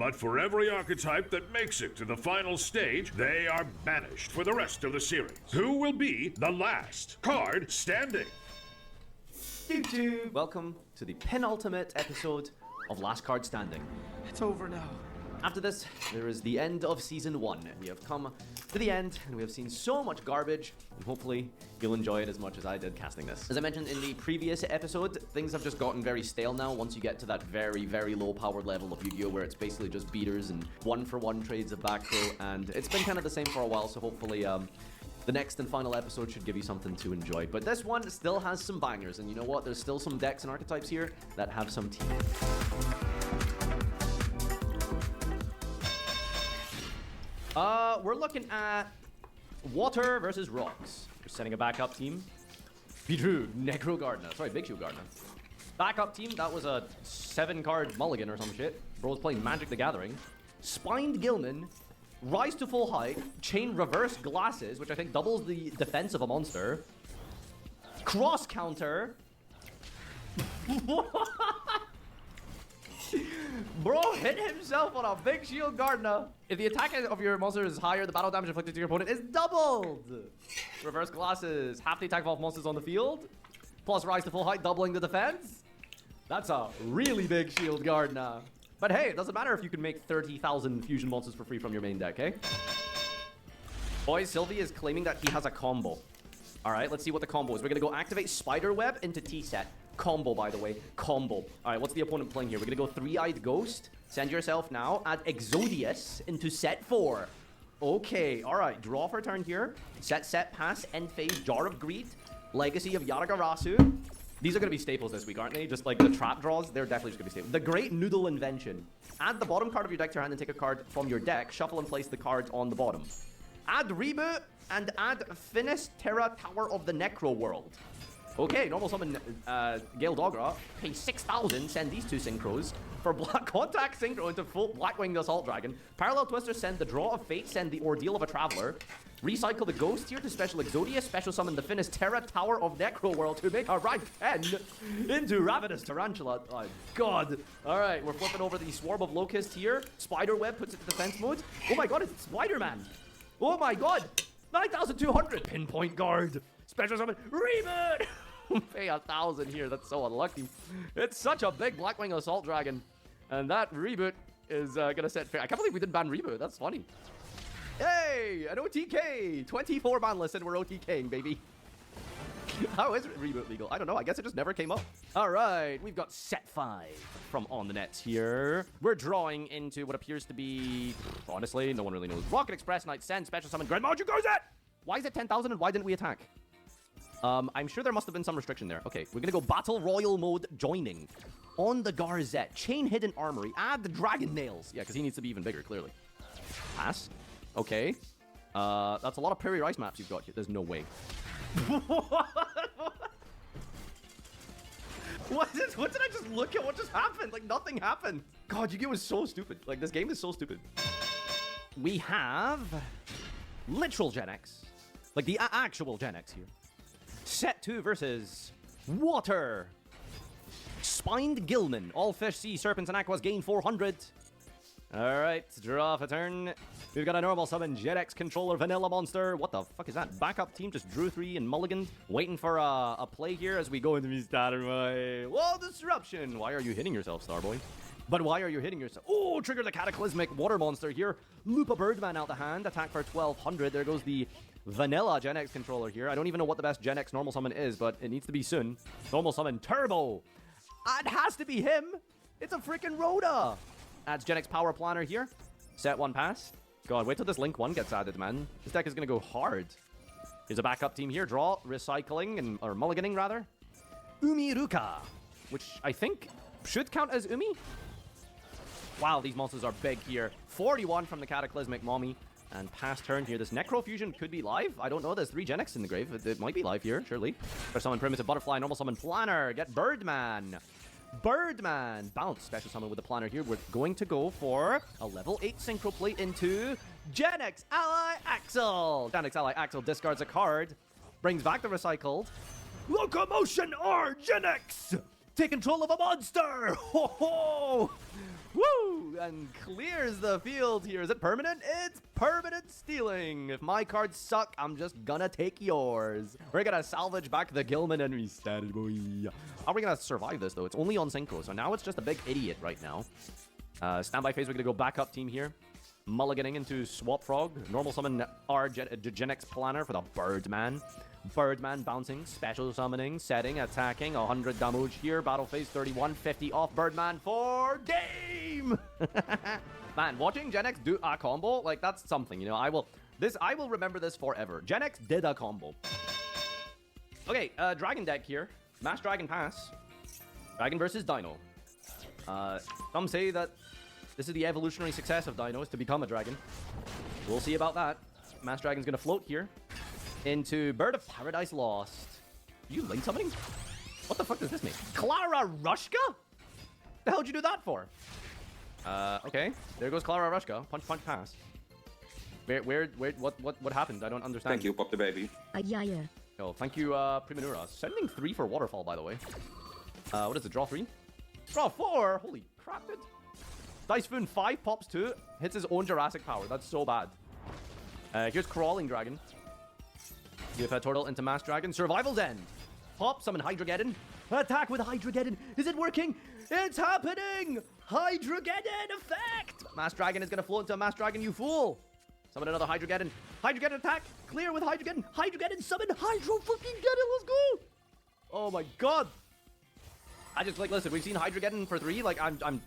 But for every archetype that makes it to the final stage, they are banished for the rest of the series. Who will be the last card standing? Welcome to the penultimate episode of Last Card Standing. It's over now. After this, there is the end of Season 1. We have come to the end, and we have seen so much garbage, and hopefully you'll enjoy it as much as I did casting this. As I mentioned in the previous episode, things have just gotten very stale now once you get to that very, very low powered level of Yu-Gi-Oh! Where it's basically just beaters and one-for-one trades of back row, and it's been kind of the same for a while, so hopefully, the next and final episode should give you something to enjoy. But this one still has some bangers, and you know what? There's still some decks and archetypes here that have some teeth. We're looking at water versus rocks. We're setting a backup team. Bidru, Necro Gardener. Sorry, Big Shoe Gardener. Backup team, that was a 7-card mulligan or some shit. Bro's playing Magic the Gathering. Spined Gilman, Rise to Full Height, Chain Reverse Glasses, which I think doubles the defense of a monster. Cross Counter. Bro hit himself on a Big Shield Gardener. If the attack of your monster is higher, the battle damage inflicted to your opponent is doubled. Reverse Glasses, half the attack of all monsters on the field, plus Rise to Full Height, doubling the defense. That's a really big Shield Gardener. But hey, it doesn't matter if you can make 30,000 fusion monsters for free from your main deck, eh? Boys, Sylvie is claiming that he has a combo. All right, let's see what the combo is. We're going to go activate Spiderweb into T-Set. Combo, by the way. Combo. All right, what's the opponent playing here? We're going to go Three-Eyed Ghost. Send yourself now. Add Exodius into set 4. Okay, all right. Draw for a turn here. Set, pass, end phase, Jar of Greed, Legacy of Yaragarasu. These are going to be staples this week, aren't they? Just like the trap draws, they're definitely just going to be staples. The Great Noodle Invention. Add the bottom card of your deck to your hand and take a card from your deck. Shuffle and place the cards on the bottom. Add Reboot and add Finis Terra Tower of the Necro World. Okay, normal summon Gale Dogra. Pay 6,000, send these two Synchros. For Black Contact Synchro into full Blackwing Assault Dragon. Parallel Twister, send the Draw of Fate, send the Ordeal of a Traveler. Recycle the Ghost here to special Exodius. Special summon the Finis Terra Tower of Necro World to make a rank 10 into Ravenous Tarantula. Oh, God. Alright, we're flipping over the Swarm of Locust here. Spiderweb puts it to defense mode. Oh my God, it's Spider-Man. Oh my God. 9,200. Pinpoint Guard. Special summon. Reboot. Pay 1,000 here. That's so unlucky. It's such a big Blackwing Assault Dragon. And that Reboot is going to set fair. I can't believe we didn't ban Reboot. That's funny. Hey, an OTK. 24 ban list and we're OTKing, baby. How is Reboot legal? I don't know. I guess it just never came up. All right. We've got set 5 from On the Nets here. We're drawing into what appears to be, honestly, no one really knows. Rocket Express, Night Send, Special Summon, Grand Magic goes it! Why is it 10,000 and why didn't we attack? I'm sure there must have been some restriction there. Okay, we're gonna go Battle Royal mode joining. On the Garzette, Chain Hidden Armory, add the Dragon Nails. Yeah, because he needs to be even bigger, clearly. Pass. Okay. That's a lot of Prairie Rice maps you've got here. There's no way. What did I just look at? What just happened? Like, nothing happened. God, Yu-Gi-Oh! Is so stupid. Like, this game is so stupid. We have literal Gen X. Like, the actual Gen X here. Set 2 versus water. Spined Gilman. All fish, sea, serpents, and aquas gain 400. Alright, draw off a turn. We've got a normal summon Gen X controller vanilla monster. What the fuck is that? Backup team just drew 3 and mulliganed. Waiting for a play here as we go into the starter way. Wall disruption. Why are you hitting yourself, Starboy? But why are you hitting yourself? Oh, trigger the cataclysmic water monster here. Loop a Birdman out the hand. Attack for 1,200. There goes the vanilla Gen X controller here. I don't even know what the best Gen X normal summon is, but it needs to be soon. Normal summon Turbo. It has to be him. It's a freaking Rhoda. Adds Gen X Power Planner here. Set 1 pass. God, wait till this Link 1 gets added, man. This deck is going to go hard. Here's a backup team here. Draw, recycling, or mulliganing, rather. Umiruka, which I think should count as Umi. Wow, these monsters are big here. 41 from the Cataclysmic Mommy. And past turn here. This Necro Fusion could be live. I don't know. There's 3 Gen X in the grave. It might be live here, surely. For summon Primitive Butterfly, normal summon Planner. Get Birdman. Birdman. Bounce. Special summon with the Planner here. We're going to go for a level 8 Synchro Plate into Gen X Ally Axel. Gen X Ally Axel discards a card. Brings back the recycled. Locomotion R Gen X. Take control of a monster. Ho ho. Woo! and clears the field here. Is it permanent? It's permanent stealing. If my cards suck, I'm just gonna take yours. We're gonna salvage back the Gilman and reset it, boy. Are we gonna survive this, though? It's only on Synchro, so now it's just a big idiot right now. Standby phase, we're gonna go backup team here. Mulliganing into Swap Frog. Normal summon our Gen X Planner for the Birdman. Birdman bouncing, special summoning, setting, attacking, 100 damage here. Battle phase 31, 50 off. Birdman for game! Man, watching Gen X do a combo, like, that's something, you know. I will remember this forever. Gen X did a combo. Okay, Dragon deck here. Mass Dragon Pass. Dragon versus Dino. Some say that this is the evolutionary success of Dino, is to become a dragon. We'll see about that. Mass Dragon's gonna float here into Bird of Paradise Lost. Are you lane summoning? What the fuck does this mean? Clara Rushka? The hell did you do that for? Okay. There goes Clara Rushka. Punch, punch, pass. What happened? I don't understand. Thank you, Pop the Baby. Yeah. Oh, thank you, Primanura. Sending 3 for Waterfall, by the way. What is it? Draw 3? Draw 4? Holy crap, dude. Dice Spoon 5 pops 2. Hits his own Jurassic power. That's so bad. Here's Crawling Dragon. Give a turtle into Mass Dragon. Survival's End. Pop, summon Hydrageddon. Attack with Hydrageddon. Is it working? It's happening! Hydrageddon effect! Mass Dragon is going to float into a Mass Dragon, you fool. Summon another Hydrageddon. Hydrageddon attack. Clear with Hydrageddon. Hydrageddon summon Hydro fucking Geddon. Let's go! Oh my god. I just, like, listen, we've seen Hydrageddon for 3. Like, I'm...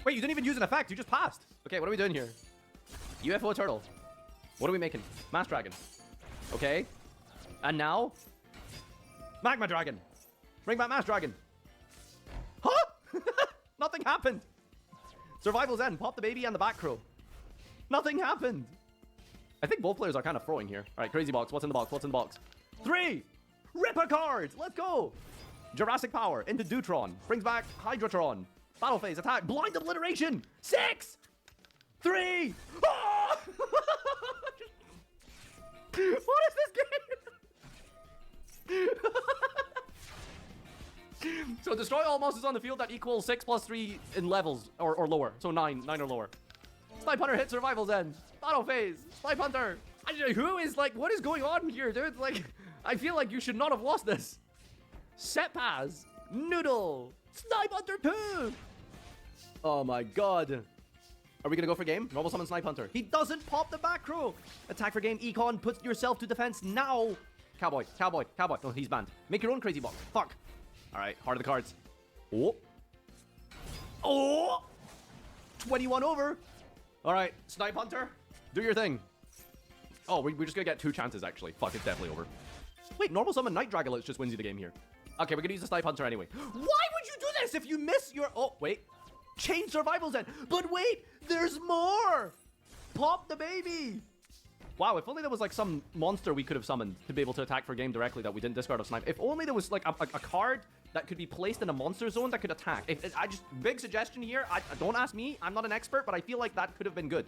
Wait, you didn't even use an effect. You just passed. Okay, what are we doing here? UFO turtle. What are we making? Mass Dragon. Okay. And now? Magma Dragon. Bring back Mass Dragon. Huh? Nothing happened. Survival's End. Pop the baby and the back crow. Nothing happened. I think both players are kind of throwing here. All right, Crazy Box. What's in the box? What's in the box? 3. Rip a card. Let's go. Jurassic Power into Dutron. Brings back Hydrotron. Battle phase. Attack. Blind Obliteration. 6. 3. Oh! What is this game? So destroy all monsters on the field that equals 6 plus 3 in levels or lower. So 9 or lower. Snipe Hunter hit Survival's End. Battle phase. Snipe Hunter. Who is like, what is going on here, dude? Like, I feel like you should not have lost this. Set Pass. Noodle. Snipe Hunter 2. Oh my god. Are we gonna go for game? Normal summon Snipe Hunter. He doesn't pop the back row. Attack for game. Econ. Put yourself to defense now. Cowboy. Cowboy. Cowboy. Oh, he's banned. Make your own Crazy Box. Fuck. All right. Heart of the cards. Oh. Oh. 21 over. All right. Snipe Hunter. Do your thing. Oh, we're just gonna get 2 chances, actually. Fuck, it's definitely over. Wait, normal summon Night Dragon just wins you the game here. Okay, we're gonna use the Snipe Hunter anyway. Why would you do this if you miss your... Oh, wait. Change Survival's End. But wait, there's more. Pop the baby. Wow, if only there was like some monster we could have summoned to be able to attack for game directly that we didn't discard of Snipe. If only there was like a card that could be placed in a monster zone that could attack. Big suggestion here. Don't ask me. I'm not an expert, but I feel like that could have been good.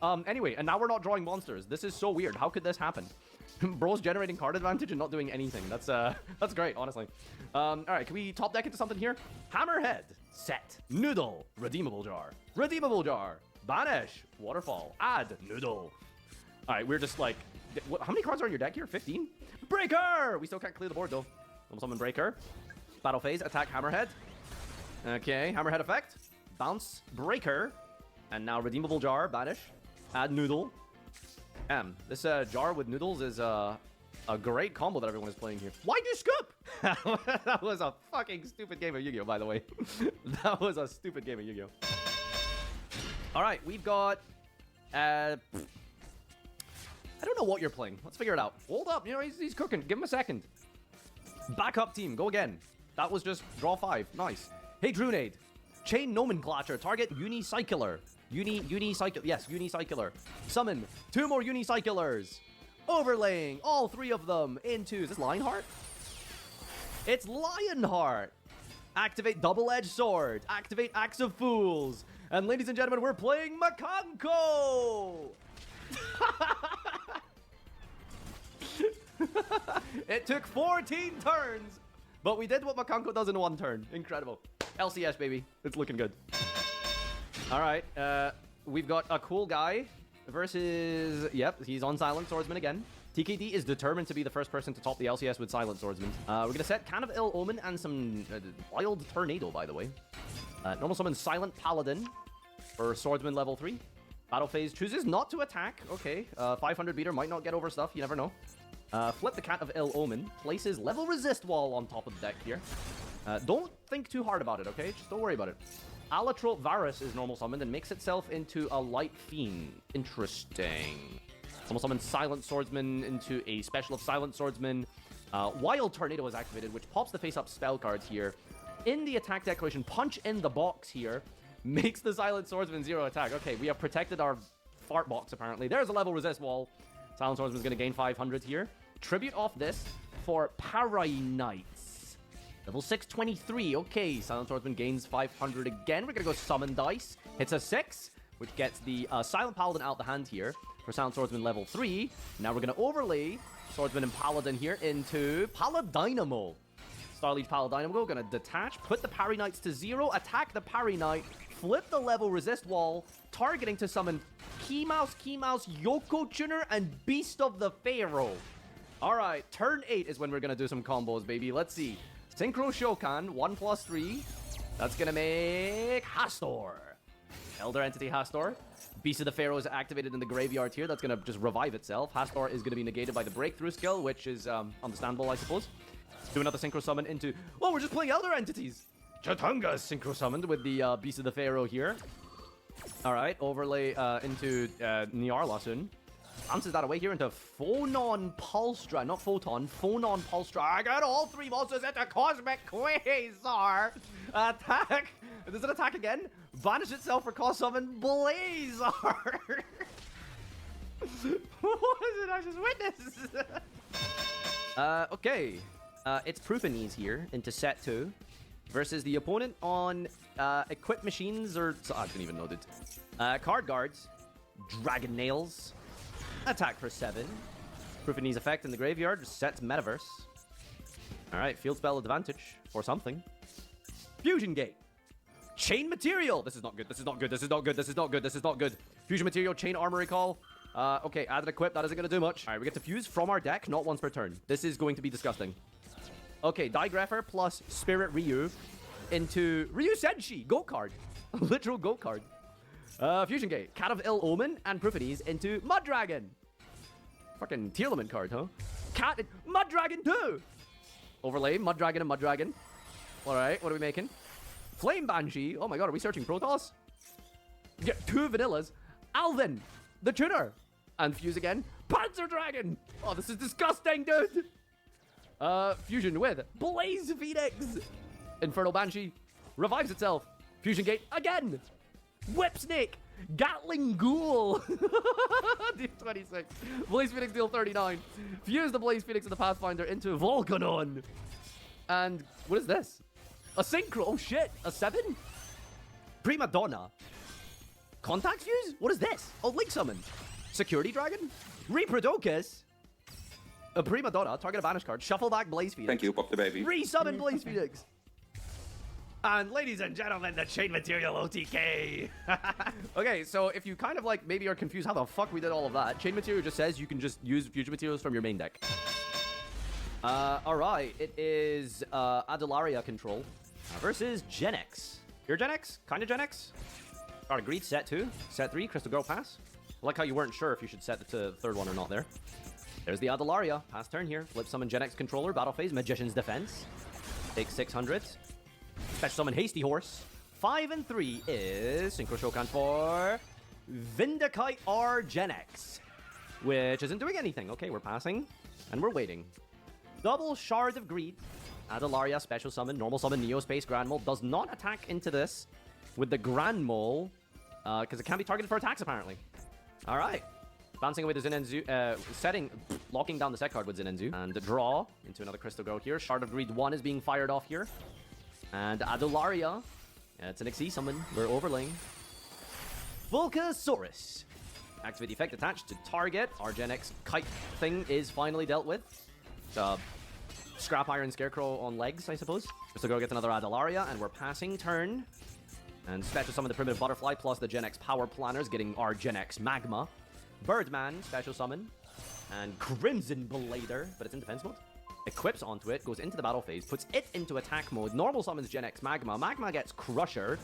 Anyway, and now we're not drawing monsters. This is so weird. How could this happen? Bro's generating card advantage and not doing anything. That's great, honestly. All right, can we top deck into something here? Hammerhead, set, Noodle, Redeemable Jar, Redeemable Jar, Banish, Waterfall, add, Noodle. All right, we're just like, how many cards are in your deck here? 15? Breaker! We still can't clear the board though. We'll summon Breaker. Battle phase, attack Hammerhead. Okay, Hammerhead effect. Bounce, Breaker. And now Redeemable Jar, Banish, add Noodle. This jar with noodles is a great combo that everyone is playing here. Why'd you scoop? That was a fucking stupid game of Yu-Gi-Oh, by the way. That was a stupid game of Yu-Gi-Oh. All right, we've got... I don't know what you're playing. Let's figure it out. Hold up. You know, he's cooking. Give him a second. Backup team. Go again. That was just draw 5. Nice. Hey, Drunade. Chain Nomenclature. Target Unicycler. Unicycle. Yes, Unicycler. Summon 2 more Unicyclers. Overlaying all 3 of them into... Is this Lionheart? It's Lionheart. Activate Double-Edged Sword. Activate Axe of Fools. And ladies and gentlemen, we're playing Makanko. It took 14 turns But we did what Makanko does in one turn. Incredible. LCS, baby. It's looking good. All right. We've got a cool guy versus... Yep, he's on Silent Swordsman again. TKD is determined to be the first person to top the LCS with Silent Swordsman. We're going to set Can of Ill Omen and some Wild Tornado, by the way. Normal summon Silent Paladin for Swordsman level 3. Battle phase chooses not to attack. Okay, 500 meter might not get over stuff. You never know. Flip the Cat of Ill Omen. Places level resist wall on top of the deck here. Don't think too hard about it, okay? Just don't worry about it. Alatrope Varus is normal summoned and makes itself into a Light Fiend. Interesting. Normal summon Silent Swordsman into a special of Silent Swordsman. Wild Tornado is activated, which pops the face-up spell cards here. In the attack declaration, punch in the box here. Makes the Silent Swordsman 0 attack. Okay, we have protected our fart box, apparently. There's a level resist wall. Silent Swordsman's going to gain 500 here. Tribute off this for Paranites. Level 623. Okay, Silent Swordsman gains 500 again. We're going to go Summon Dice. Hits a 6, which gets the Silent Paladin out the hand here for Silent Swordsman level 3. Now we're going to overlay Swordsman and Paladin here into Paladynamo. Starliege Paladynamo, going to detach, put the Parry Knights to 0, attack the Parry Knight, flip the level resist wall, targeting to summon Key Mouse, Yoko Tuner, and Beast of the Pharaoh. Alright, turn 8 is when we're going to do some combos, baby. Let's see. Synchro Shokan, 1+3. That's going to make Hastor. Elder Entity Hastor. Beast of the Pharaoh is activated in the graveyard here. That's going to just revive itself. Hastor is going to be negated by the Breakthrough skill, which is understandable, I suppose. Do another Synchro Summon into... Well, we're just playing Elder Entities. Chatanga is Synchro Summoned with the Beast of the Pharaoh here. Alright, overlay into Nyarlathotep. Bounces that away here into Phonon Pulstra. Not Photon, Phonon Pulstra. I got all 3 monsters into Cosmic Quasar. Attack. Does it attack again? Banish itself for cost summon Blazar. What did I just witness? Okay. It's Prupanese here into set 2 versus the opponent on Equip Machines or... I didn't even know that. Card Guards. Dragon Nails. Attack for 7. Prupanese effect in the graveyard. Sets Metaverse. Alright, Field Spell Advantage for something. Fusion Gate. Chain Material. This is not good. This is not good. This is not good. This is not good. This is not good. Fusion Material. Chain Armory Call. Okay, add an equip. That isn't going to do much. Alright, we get to fuse from our deck, not once per turn. This is going to be disgusting. Okay, Digrapher plus Spirit Ryu into Ryu Senshi. Go card. Literal go card. Fusion Gate. Cat of Ill Omen and Prupanese into Mud Dragon. Fucking Tearlament card, huh? Cat... Mud Dragon 2! Overlay, Mud Dragon and Mud Dragon. Alright, what are we making? Flame Banshee. Oh my god, are we searching Protoss? Get 2 vanillas. Alvin, the tuner. And fuse again. Panzer Dragon! Oh, this is disgusting, dude! Fusion with Blaze Phoenix. Infernal Banshee. Revives itself. Fusion Gate again. Whip Snake. Gatling Ghoul. Deal 26. Blaze Phoenix deal 39. Fuse the Blaze Phoenix and the Pathfinder into Volcanon. And what is this? A Synchro. Oh shit. A 7? Prima Donna. Contact Fuse? What is this? Oh, Link Summon. Security Dragon? Reproducus. A Prima Donna. Target a banish card. Shuffle back Blaze Phoenix. Thank you, Pop the Baby. Resummon Blaze Phoenix. And ladies and gentlemen, the Chain Material OTK. Okay, so if you kind of like maybe are confused how the fuck we did all of that, Chain Material just says you can just use future materials from your main deck. Alright, it is Adelaria control versus Gen X. You're Gen X? Kind of Gen X? Alright, agreed. Set 2. Set 3, Crystal Girl pass. I like how you weren't sure if you should set the third one or not there. There's the Adelaria. Pass turn here. Flip summon Gen X controller. Battle phase. Magician's Defense. Take 600. Special summon Hasty Horse. 5 and 3 is Synchro Shokan for Vindicate R Gen X, which isn't doing anything. Okay, we're passing and we're waiting. Double Shard of Greed. Adelaria special summon. Normal summon Neo Space Grand Mole. Does not attack into this with the Grand Mole because it can't be targeted for attacks apparently. All right. Bouncing away the Zinenzu, locking down the set card with Zinenzu. And draw into another Crystal Girl here. Shard of Greed 1 is being fired off here. And Adelaria, it's an XE summon. We're overlaying. Volcasaurus. Activate the effect attached to target. Our Gen X kite thing is finally dealt with. Scrap Iron Scarecrow on legs, I suppose. Crystal Girl gets another Adalaria, and we're passing turn. And special summon the Primitive Butterfly, plus the Gen X Power Planners, getting our Gen X Magma. Birdman, special summon. And Crimson Blader, but it's in defense mode. Equips onto it, goes into the battle phase, puts it into attack mode. Normal summons Gen X Magma. Magma gets Crusher.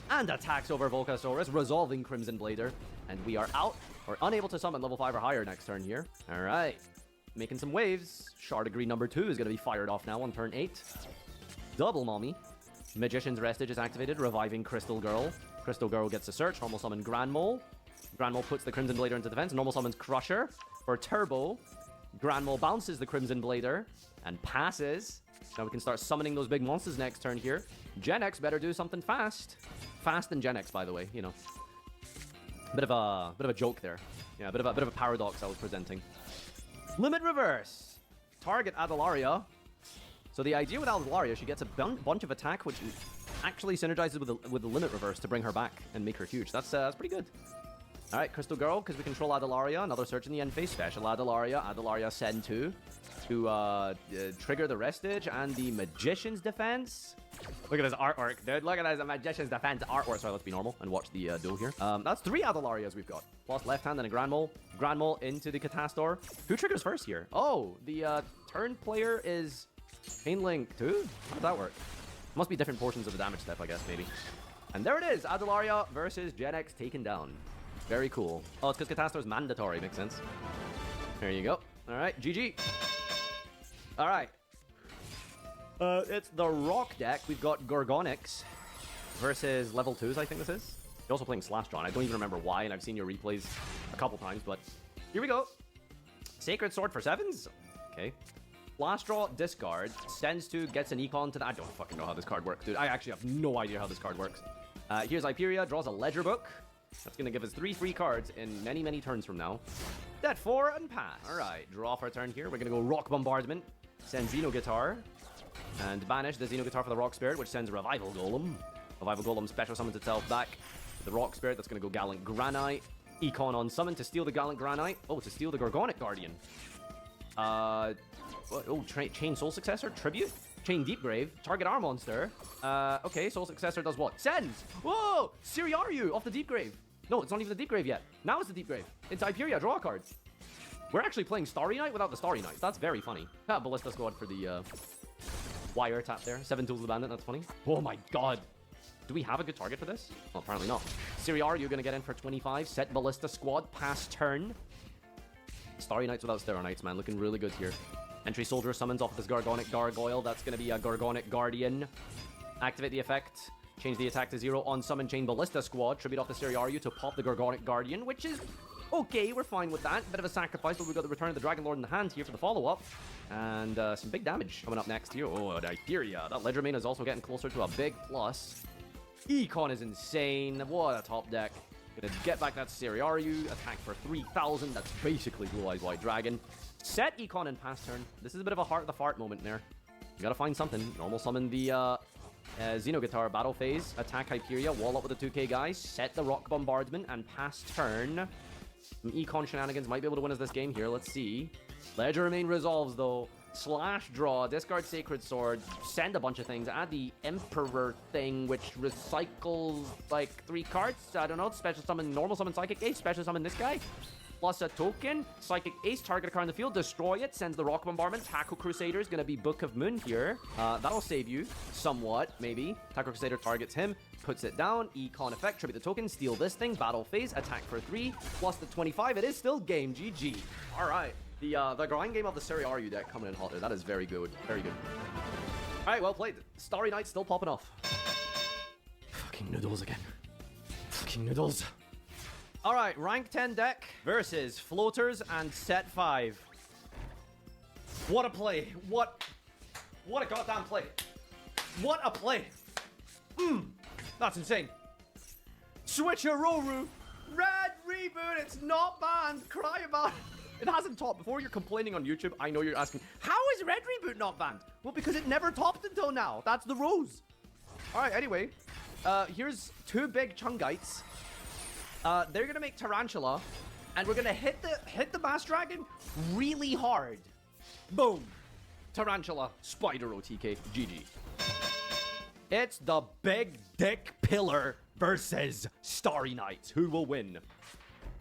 And attacks over Volcasaurus, resolving Crimson Blader. And we are out. We're unable to summon level 5 or higher next turn here. Alright. Making some waves. Shardigree number 2 is going to be fired off now on turn 8. Double Mommy. Magician's Restage is activated, reviving Crystal Girl. Crystal Girl gets a search. Normal summon Grand Mole. Grand Mole puts the Crimson Blader into defense. Normal summons Crusher. For Turbo, Grand Mole bounces the Crimson Blader and passes. Now we can start summoning those big monsters next turn here. Gen X better do something fast. Fast than Gen X, by the way, you know. Bit of a joke there. Yeah, a bit of a paradox I was presenting. Limit Reverse. Target Adalaria. So the idea with Adalaria, she gets a bunch of attack, which actually synergizes with the Limit Reverse to bring her back and make her huge. That's pretty good. All right, Crystal Girl, because we control Adalaria. Another search in the end phase. Special Adalaria. Adalaria Send 2 to trigger the Restage and the Magician's Defense. Look at this artwork, dude. Look at this Magician's Defense artwork. Sorry, let's be normal and watch the duel here. That's 3 Adalarias we've got. Plus left hand and a Grand Mole. Grand Mole into the Catastor. Who triggers first here? Oh, the turn player is Chain Link 2? How does that work? Must be different portions of the damage step, I guess, maybe. And there it is. Adalaria versus Gen X taken down. Very cool. Oh, it's because Catastor is mandatory. Makes sense. There you go. All right, GG. All right. It's the Rock deck. We've got Gorgonix versus level 2s, I think this is. You're also playing Slash Drawn. I don't even remember why, and I've seen your replays a couple times, but here we go. Sacred Sword for 7s. Okay. Last draw, discard. Sends 2, gets an econ to that. I don't fucking know how this card works, dude. I actually have no idea how this card works. Here's Hyperia, draws a Ledger Book. That's going to give us 3 free cards in many, many turns from now. Dead 4 and pass. All right, draw for a turn here. We're going to go Rock Bombardment. Send Xeno Guitar. And banish the Xeno Guitar for the Rock Spirit, which sends Revival Golem. Revival Golem special summons itself back. The Rock Spirit, that's going to go Gallant Granite. Econ on summon to steal the Gallant Granite. Oh, to steal the Gorgonic Guardian. Chain Soul Successor, Tribute. Chain Deep Grave, target our monster. Okay, Soul Successor does what? Sends! Whoa! Siriaryu off the Deep Grave. No, it's not even the Deep Grave yet. Now it's the Deep Grave. It's Hyperia, draw a card. We're actually playing Starry Night without the Starry Night. That's very funny. Ballista Squad for the wire tap there. 7 Tools of the Bandit, that's funny. Oh my god. Do we have a good target for this? Well, apparently not. Siriaryu gonna get in for 25. Set Ballista Squad, pass turn. Starry Nights without Starry Nights, man. Looking really good here. Entry Soldier summons off this Gorgonic Gargoyle. That's going to be a Gorgonic Guardian. Activate the effect. Change the attack to 0 on summon Chain Ballista Squad. Tribute off the Siriaryu to pop the Gorgonic Guardian, which is okay. We're fine with that. Bit of a sacrifice, but we've got the Return of the Dragon Lord in the hand here for the follow-up. And some big damage coming up next here. Oh, Hyperia. That Ledger Main is also getting closer to a big plus. Econ is insane. What a top deck. Gonna get back that Siriaryu. Attack for 3,000. That's basically Blue Eyes White Dragon. Set Econ and pass turn. This is a bit of a heart of the fart moment there. You gotta find something. Normal summon the Xeno Guitar battle phase. Attack Hyperia. Wall up with the 2k guys. Set the Rock Bombardment and pass turn. Some Econ shenanigans might be able to win us this game here. Let's see. Ledger Remain resolves though. Slash draw. Discard Sacred Sword. Send a bunch of things. Add the Emperor thing, which recycles like 3 cards. I don't know. Special summon Normal Summon Psychic Ace. Special summon this guy. Plus a token. Psychic Ace, target a card in the field, destroy it, sends the Rock Bombardment. Taco Crusader is going to be Book of Moon here. That'll save you somewhat, maybe. Taco Crusader targets him, puts it down. Econ effect, tribute the token, steal this thing, battle phase, attack for 3, plus the 25. It is still game. GG. All right. The grind game of the Siriaryu deck coming in hot there. That is very good. Very good. All right, well played. Starry Night still popping off. Fucking noodles again. Fucking noodles. All right, rank 10 deck versus floaters and set 5. What a play. What a goddamn play. What a play. That's insane. Switcheroo. Red reboot. It's not banned. Cry about it. It hasn't topped. Before you're complaining on YouTube, I know you're asking, how is Red Reboot not banned? Well, because it never topped until now. That's the rules. All right, anyway. Here's 2 big Chungites. They're gonna make Tarantula, and we're gonna hit the Bass Dragon really hard. Boom. Tarantula, Spider OTK, GG. It's the Big Dick Pillar versus Starry Knights. Who will win?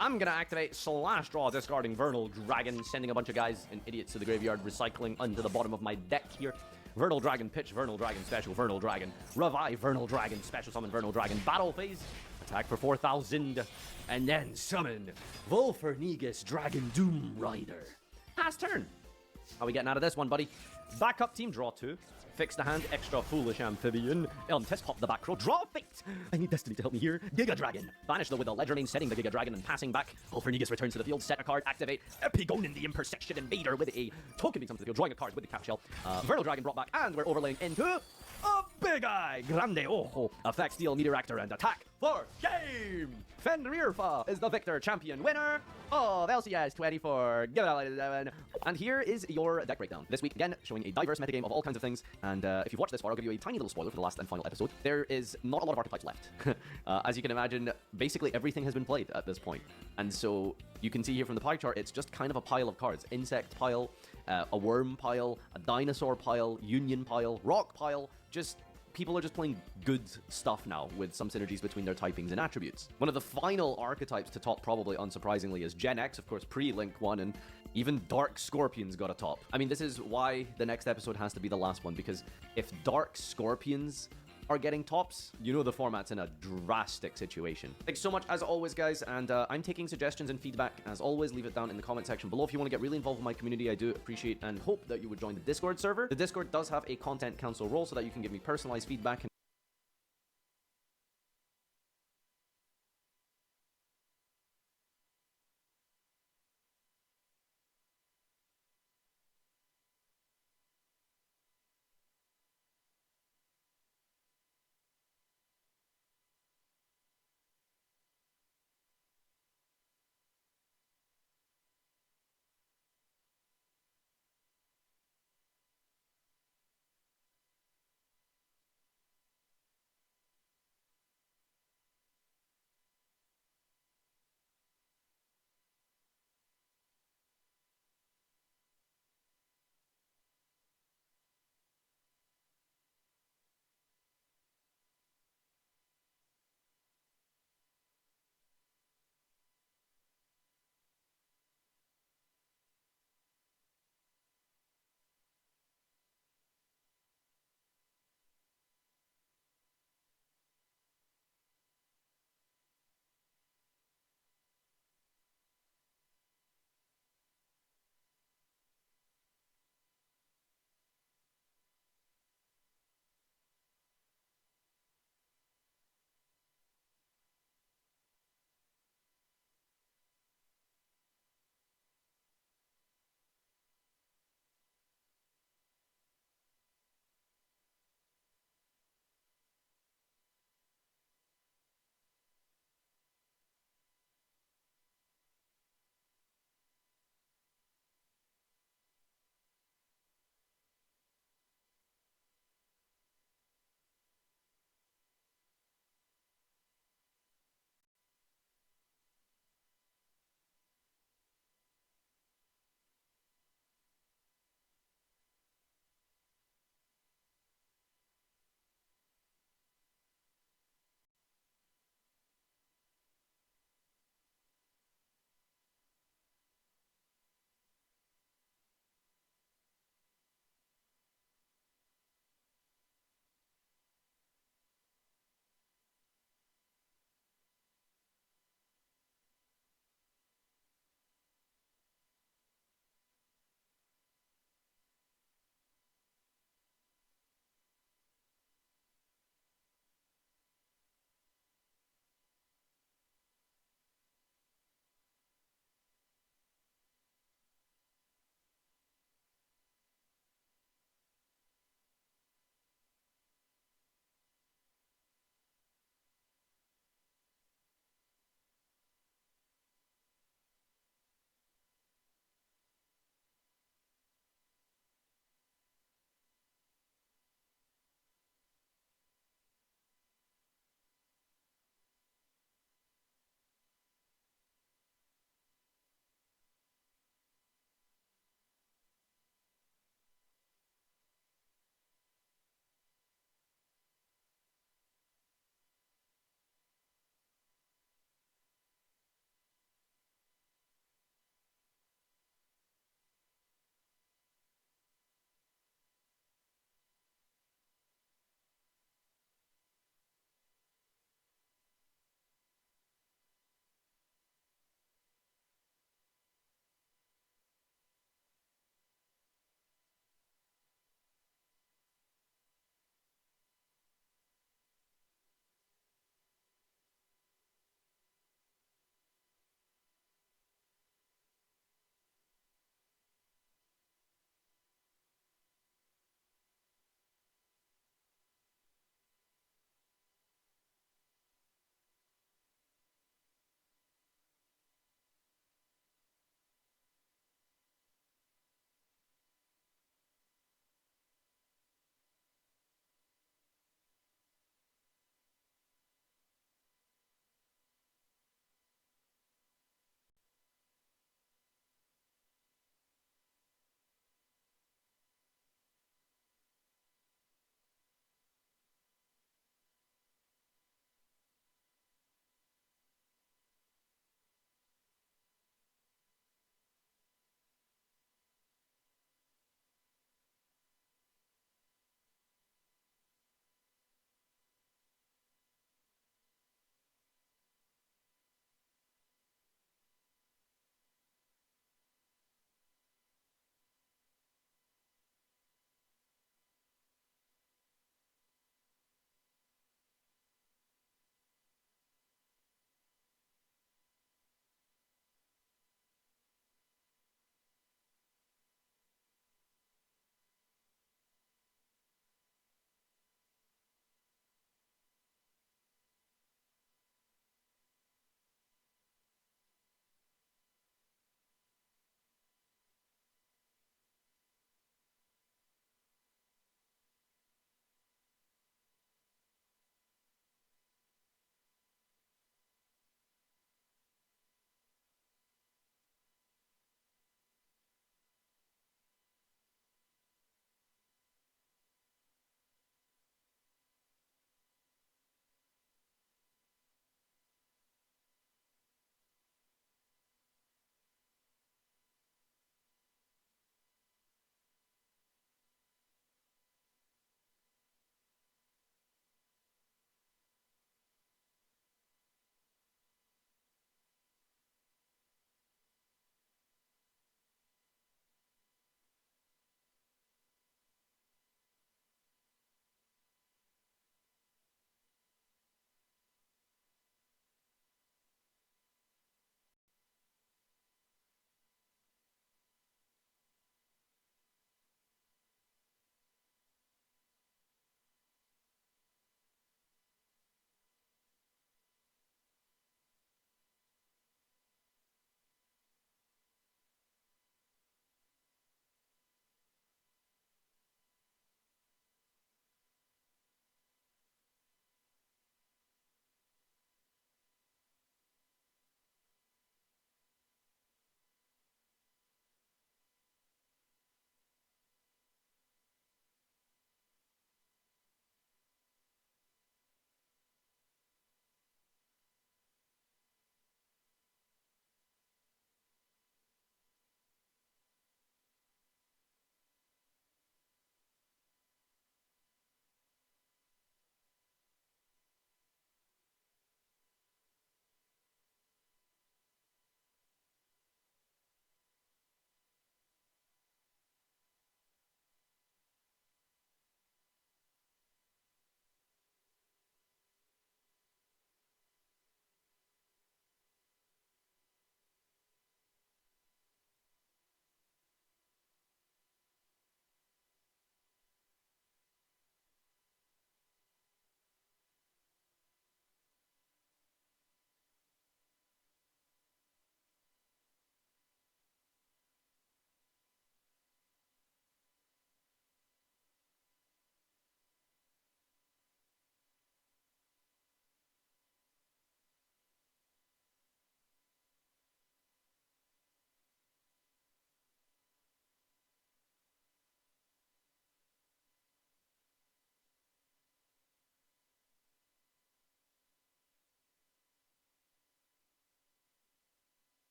I'm gonna activate Slash Draw, discarding Vernal Dragon, sending a bunch of guys and idiots to the graveyard, recycling onto the bottom of my deck here. Vernal Dragon, pitch Vernal Dragon, special Vernal Dragon, revive Vernal Dragon, special summon Vernal Dragon, battle phase, attack for 4,000, and then summon Volfernigus Dragon Doom Rider. Pass turn. How are we getting out of this one, buddy? Backup team, draw 2. Fix the hand, extra foolish amphibian. Test pop the back row, draw fate. I need Destiny to help me here. Giga Dragon. Banish the with a ledger name, setting the Giga Dragon and passing back. Volfernigus returns to the field, set a card, activate Epigonin the Impersection Invader with a token being summoned to the field, drawing a card with the cap shell. Vernal Dragon brought back, and we're overlaying into a Big Eye Grande Ojo. Effect, steal, meteor actor, and attack for game. Fenrirfa is the victor, champion, winner of LCS 24. Give it a ladies and gentlemen. And here is your deck breakdown. This week, again, showing a diverse metagame of all kinds of things. And if you've watched this far, I'll give you a tiny little spoiler for the last and final episode. There is not a lot of archetypes left. As you can imagine, basically everything has been played at this point. And so you can see here from the pie chart, it's just kind of a pile of cards. Insect pile, a worm pile, a dinosaur pile, union pile, rock pile, just... People are just playing good stuff now with some synergies between their typings and attributes. One of the final archetypes to top, probably unsurprisingly, is Gen X, of course, pre-Link 1, and even Dark Scorpions got a top. I mean, this is why the next episode has to be the last one, because if Dark Scorpions are getting tops, you know the format's in a drastic situation. Thanks so much, as always, guys, and I'm taking suggestions and feedback. As always, leave it down in the comment section below. If you want to get really involved with my community, I do appreciate and hope that you would join the Discord server. The Discord does have a content council role so that you can give me personalized feedback and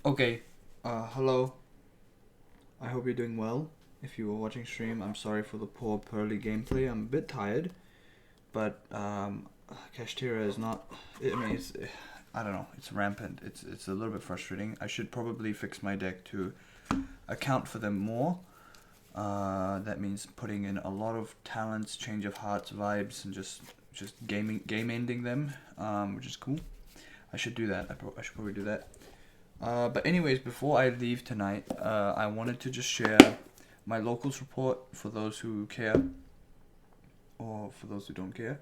Okay, hello. I hope you're doing well. If you were watching stream, I'm sorry for the poor Purrely gameplay. I'm a bit tired, but Kashtira is not. I mean, I don't know. It's rampant. It's a little bit frustrating. I should probably fix my deck to account for them more. That means putting in a lot of talents, change of hearts, vibes, and just game ending them, which is cool. I should do that. I should probably do that. But anyways, before I leave tonight, I wanted to just share my locals report for those who care, or for those who don't care.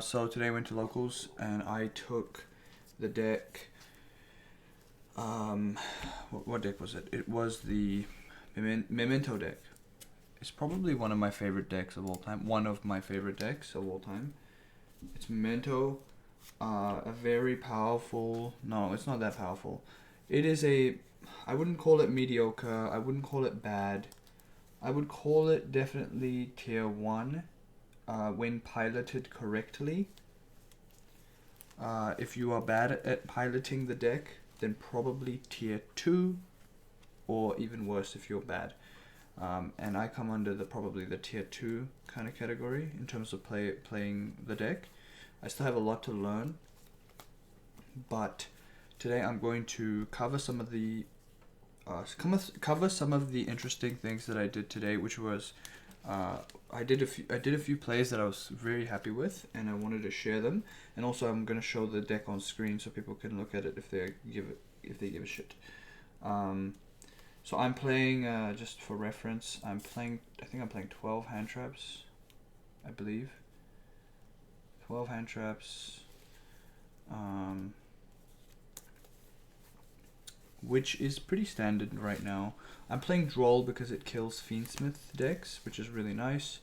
So today I went to locals and I took the deck. What deck was it? It was the Memento deck. It's probably one of my favorite decks of all time. One of my favorite decks of all time. It's Memento. A very powerful. No, it's not that powerful. It is a. I wouldn't call it mediocre. I wouldn't call it bad. I would call it definitely tier 1 when piloted correctly. If you are bad at piloting the deck, then probably tier 2, or even worse if you're bad. And I come under probably the tier 2 kind of category in terms of playing the deck. I still have a lot to learn, but today I'm going to cover some of the interesting things that I did today, which was I did a few plays that I was very happy with, and I wanted to share them. And also I'm going to show the deck on screen so people can look at it if they give a shit. So I'm playing, just for reference, I think I'm playing 12 hand traps, I believe. 12 hand traps, which is pretty standard right now. I'm playing Droll because it kills Fiendsmith decks, which is really nice.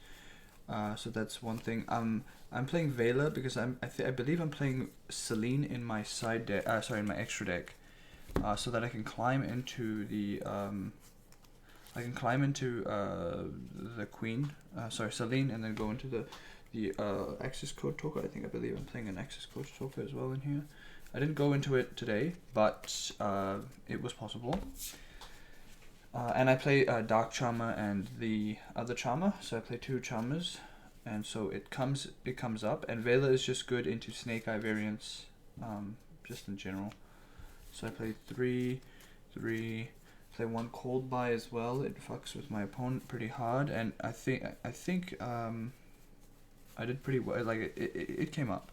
So that's one thing. I'm playing Vela because I believe I'm playing Celine in my side deck. In my extra deck, so that I can climb into the the Queen. Celine, and then go into the access code talker. I believe I'm playing an access code talker as well in here. I didn't go into it today, but it was possible. And I play Dark Charmer and the other Charmer, so I play 2 Charmers, and so it comes up. And Vela is just good into Snake Eye variants, just in general. So I play 3, play 1 Cold Buy as well. It fucks with my opponent pretty hard, and I think I did pretty well. Like it came up.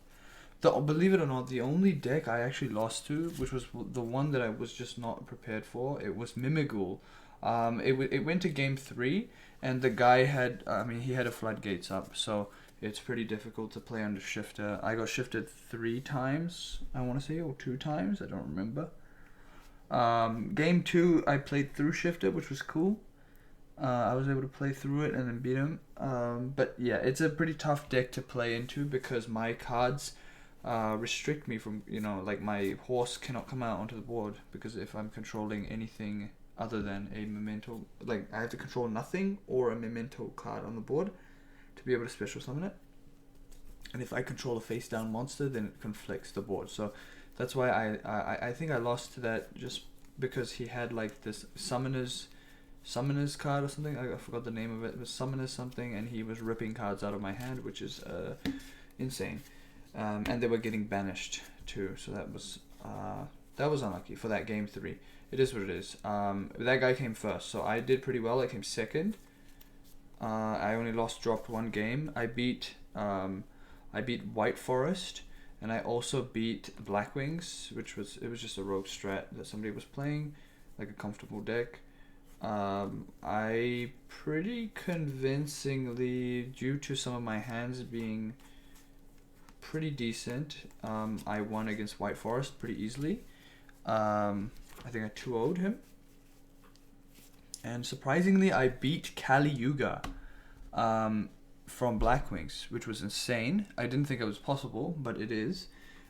Believe it or not, the only deck I actually lost to, which was the one that I was just not prepared for, it was Mimigul. It went to game 3, and the guy had, he had a floodgates up, so it's pretty difficult to play under shifter. I got shifted 3 times, I want to say, or 2 times, I don't remember. Game 2, I played through shifter, which was cool. I was able to play through it and then beat him. But yeah, it's a pretty tough deck to play into because my cards restrict me from, like my horse cannot come out onto the board, because if I'm controlling anything other than a memento, like I have to control nothing or a memento card on the board to be able to special summon it. And if I control a face down monster, then it conflicts the board. So that's why I think I lost to that, just because he had like this summoner's card or something. I forgot the name of it. It was summoner's something, and he was ripping cards out of my hand, which is insane. And they were getting banished too, so that was unlucky for that game 3. It is what it is. That guy came first, so I did pretty well. I came second. I only dropped 1 game. I beat White Forest, and I also beat Blackwings, which was just a rogue strat that somebody was playing, like a comfortable deck. I pretty convincingly, due to some of my hands being pretty decent, I won against White Forest pretty easily. I think I 2-0'd him. And surprisingly, I beat Kali Yuga from Blackwings, which was insane. I didn't think it was possible, but it is.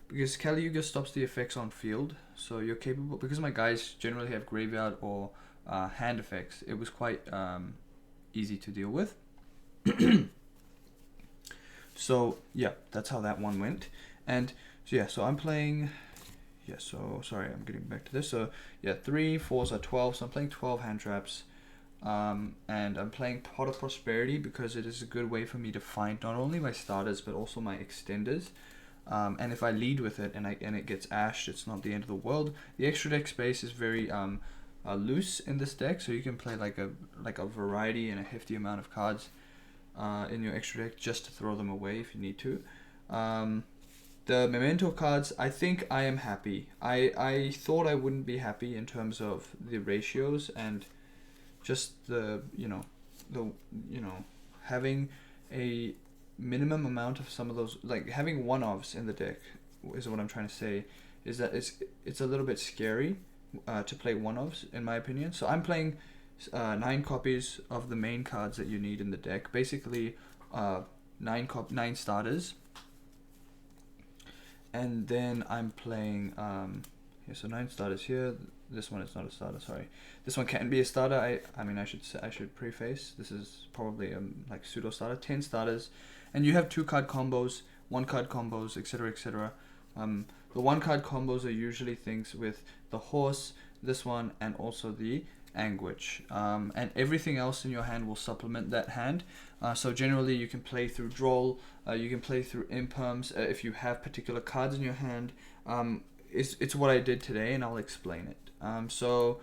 Because Kali Yuga stops the effects on field, so you're capable, because my guys generally have graveyard or hand effects, it was quite easy to deal with. So yeah, that's how that one went. And so yeah, so I'm playing yeah, so sorry, I'm getting back to this. So yeah, 3 4s are 12, so I'm playing 12 hand traps. And I'm playing Pot of Prosperity because it is a good way for me to find not only my starters but also my extenders. And if I lead with it and it gets ashed, it's not the end of the world. The extra deck space is very loose in this deck, so you can play like a variety and a hefty amount of cards in your extra deck just to throw them away if you need to. The memento cards, I think I am happy. I thought I wouldn't be happy in terms of the ratios and just the having a minimum amount of some of those, like having one-offs in the deck is what I'm trying to say, is that it's a little bit scary to play one-offs in my opinion. So I'm playing 9 copies of the main cards that you need in the deck, basically 9 starters, and then I'm playing so 9 starters here. This one is not a starter, sorry. This one can be a starter. I mean I should preface, this is probably like pseudo starter. 10 starters, and you have 2 card combos, 1 card combos, etc, etc. The 1 card combos are usually things with the horse, this one, and also the anguish, and everything else in your hand will supplement that hand. So generally you can play through Droll, you can play through Imperms if you have particular cards in your hand. It's what I did today, and I'll explain it. So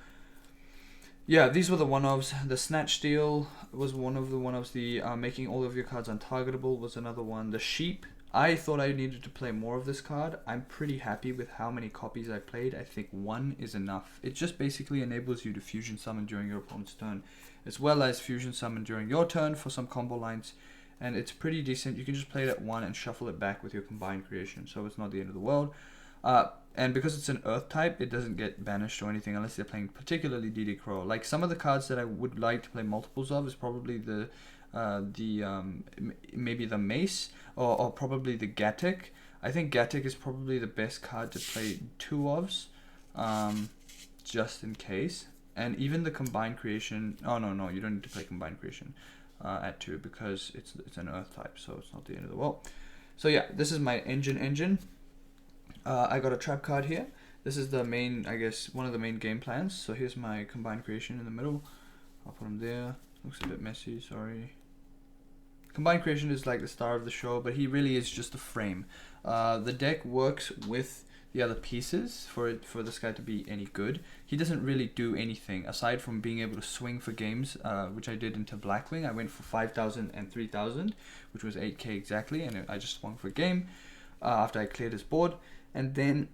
yeah, these were the one-offs. The Snatch Steal was one of the one-offs. The making all of your cards untargetable was another one. The Sheep, I thought I needed to play more of this card. I'm pretty happy with how many copies I played. I think 1 is enough. It just basically enables you to fusion summon during your opponent's turn, as well as fusion summon during your turn for some combo lines. And it's pretty decent. You can just play it at 1 and shuffle it back with your combined creation, so it's not the end of the world. And because it's an earth type, it doesn't get banished or anything unless they're playing particularly DD Crow. Like some of the cards that I would like to play multiples of is probably maybe the Mace or probably the Gatic. I think Gatic is probably the best card to play 2 ofs, just in case. And even the combined creation. Oh no, you don't need to play combined creation at 2 because it's an earth type, so it's not the end of the world. So yeah, this is my engine. I got a trap card here. This is the main, I guess, one of the main game plans. So here's my combined creation in the middle. I'll put him there. Looks a bit messy, sorry. Combined creation is like the star of the show, but he really is just a frame. The deck works with the other pieces for this guy to be any good. He doesn't really do anything aside from being able to swing for games, which I did into Blackwing. I went for 5,000 and 3,000, which was 8k exactly, and I just swung for a game after I cleared his board. And then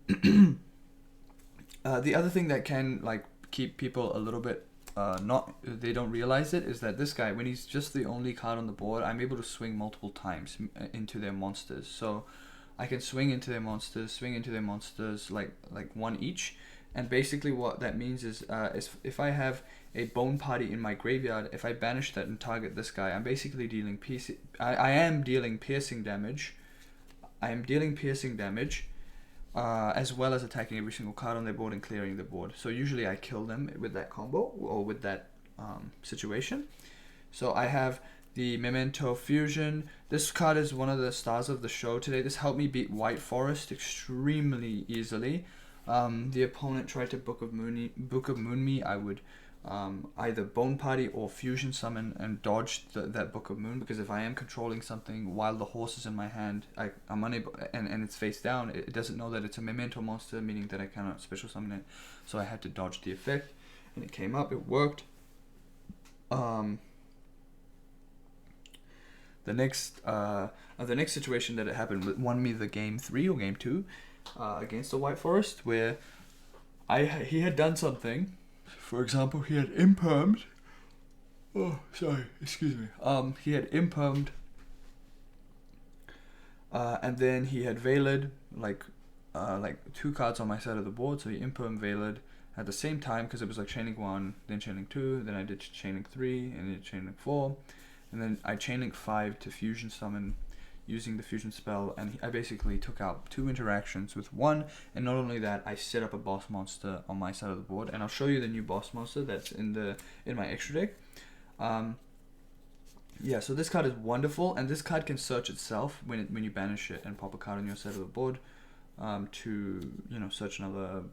the other thing that can like keep people a little bit they don't realize it is that this guy, when he's just the only card on the board, I'm able to swing multiple times into their monsters. So I can swing into their monsters like 1 each. And basically what that means is if I have a Bone Party in my graveyard, if I banish that and target this guy, I'm basically dealing I am dealing piercing damage. As well as attacking every single card on their board and clearing the board. So usually I kill them with that combo or with that situation. So I have the Memento Fusion. This card is one of the stars of the show today. This helped me beat White Forest extremely easily. The opponent tried to Book of Moon me. I would either Bone Party or Fusion Summon and dodge that Book of Moon, because if I am controlling something while the horse is in my hand, I'm unable, and it's face down, it doesn't know that it's a Memento monster, meaning that I cannot special summon it. So I had to dodge the effect, and it came up, it worked. The next situation that it happened won me the game 3 or game 2 against the White Forest, where he had done something. For example, he had impermed. Oh, sorry, excuse me. He had impermed, and then he had veiled like 2 cards on my side of the board. So he impermed, veiled at the same time, because it was like chaining 1, then chaining 2, then I did chaining 3, and then chaining 4, and then I chaining 5 to fusion summon using the fusion spell, and I basically took out 2 interactions with 1, and not only that, I set up a boss monster on my side of the board, and I'll show you the new boss monster that's in my extra deck. Yeah, so this card is wonderful, and this card can search itself when you banish it and pop a card on your side of the board. to search another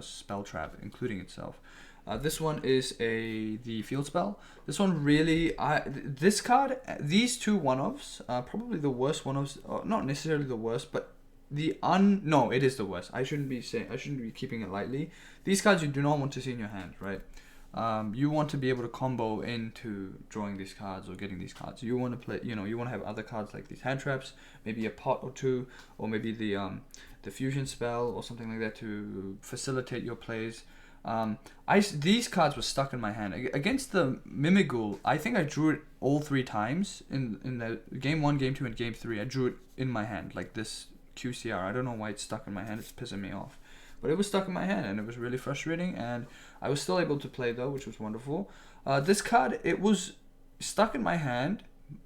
spell trap, including itself. This one is the field spell. This one really, this card, these two one-offs are probably the worst one-offs, not necessarily the worst, but no, it is the worst. I shouldn't be keeping it lightly. These cards you do not want to see in your hand, right? You want to be able to combo into drawing these cards or getting these cards. You want to play, you want to have other cards like these hand traps, maybe a pot or two, or maybe the fusion spell or something like that to facilitate your plays. These cards were stuck in my hand against the Mimighoul. I think I drew it all 3 times in the game 1, game 2, and game 3. I drew it in my hand like this QCR. I don't know why it's stuck in my hand. It's pissing me off, but it was stuck in my hand and it was really frustrating. And I was still able to play though, which was wonderful. This card, it was stuck in my hand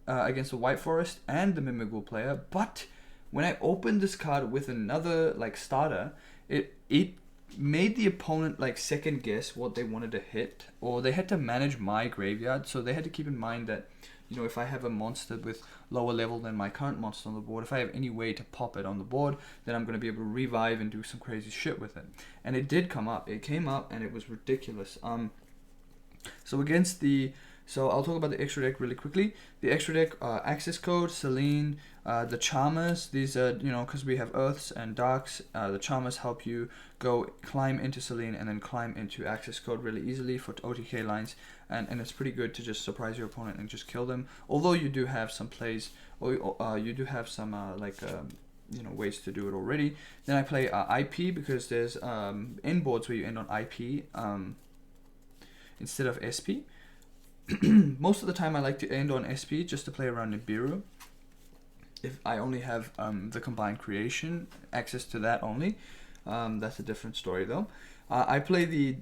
against the White Forest and the Mimighoul player. But when I opened this card with another starter, it made the opponent second guess what they wanted to hit, or they had to manage my graveyard. So they had to keep in mind that if I have a monster with lower level than my current monster on the board, if I have any way to pop it on the board, then I'm going to be able to revive and do some crazy shit with it. And it did come up. It came up and it was ridiculous. So I'll talk about the extra deck really quickly. The extra deck, Access Code, Selene, the Charmers. These are, because we have Earths and Darks, the Charmers help you climb into Selene and then climb into Access Code really easily for OTK lines. And it's pretty good to just surprise your opponent and just kill them. Although you do have some plays, or you do have some ways to do it already. Then I play IP because there's end boards where you end on IP instead of SP. Most of the time I like to end on SP just to play around Nibiru. If I only have the combined creation access to that only, that's a different story though. I play the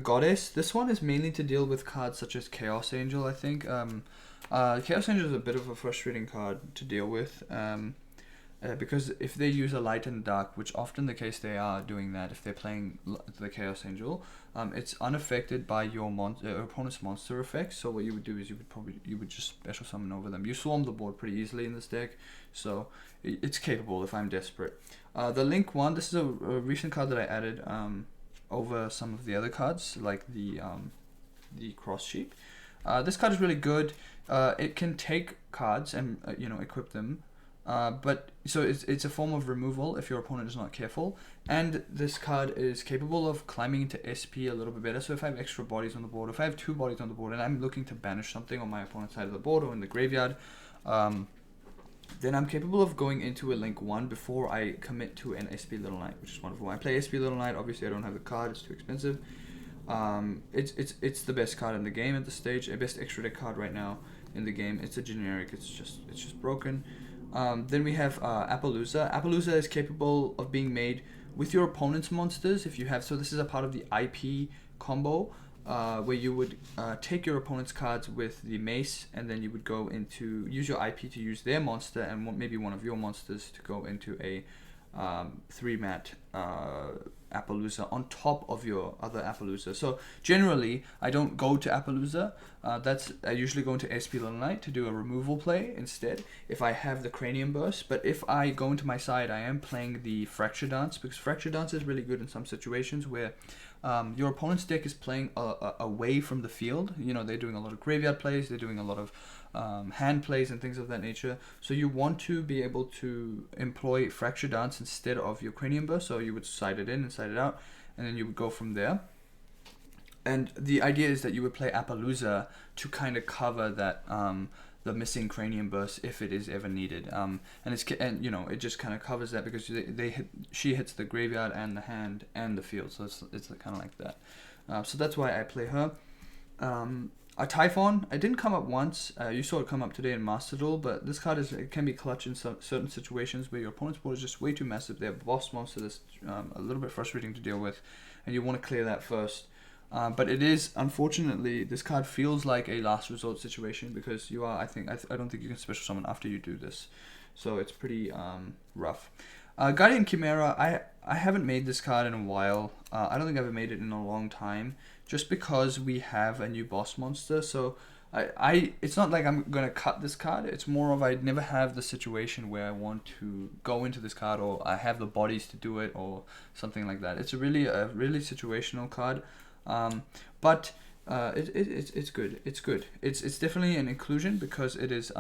Goddess. This one is mainly to deal with cards such as Chaos Angel, I think. Chaos Angel is a bit of a frustrating card to deal with because if they use a light and dark, which often the case they are doing that if they're playing the Chaos Angel, it's unaffected by your opponent's monster effects. So what you would do is you would just special summon over them. You swarm the board pretty easily in this deck, so it's capable if I'm desperate. The Link one, this is a recent card that I added over some of the other cards like the Cross Sheep. This card is really good. It can take cards and equip them. But so it's a form of removal if your opponent is not careful, and this card is capable of climbing into SP a little bit better. So if I have extra bodies on the board, if I have 2 bodies on the board and I'm looking to banish something on my opponent's side of the board or in the graveyard, then I'm capable of going into a Link 1 before I commit to an SP Little Knight, which is wonderful. I play SP Little Knight. Obviously I don't have the card, it's too expensive. It's the best card in the game at this stage, a best extra deck card right now in the game. It's a generic, it's just broken. Then we have Appaloosa. Appaloosa is capable of being made with your opponent's monsters if you have. So this is a part of the IP combo where you would take your opponent's cards with the mace, and then you would go into use your IP to use their monster and maybe one of your monsters to go into a 3-mat Appaloosa on top of your other Appaloosa. So generally, I don't go to Appaloosa. I usually go into SP Little Knight to do a removal play instead if I have the Cranium Burst. But if I go into my side, I am playing the Fracture Dance, because Fracture Dance is really good in some situations where your opponent's deck is playing away from the field. They're doing a lot of graveyard plays, they're doing a lot of hand plays and things of that nature. So you want to be able to employ Fracture Dance instead of your Cranium Burst. So you would side it in and side it out, and then you would go from there. And the idea is that you would play Appaloosa to kind of cover that the missing Cranium Burst if it is ever needed. And it just kind of covers that because she hits the graveyard and the hand and the field. So it's kind of like that. So that's why I play her. A Typhon, it didn't come up once. You saw it come up today in Master Duel, but this card it can be clutch in certain situations where your opponent's board is just way too massive. They have a boss monster that's a little bit frustrating to deal with, and you want to clear that first. But it is, unfortunately, this card feels like a last resort situation because you are, I don't think you can special summon after you do this. So it's pretty rough. Guardian Chimera, I haven't made this card in a while. I don't think I've made it in a long time, just because we have a new boss monster. So It's not like I'm gonna cut this card. It's more of I never have the situation where I want to go into this card, or I have the bodies to do it, or something like that. It's a really situational card, but it's good. It's good. It's definitely an inclusion because it is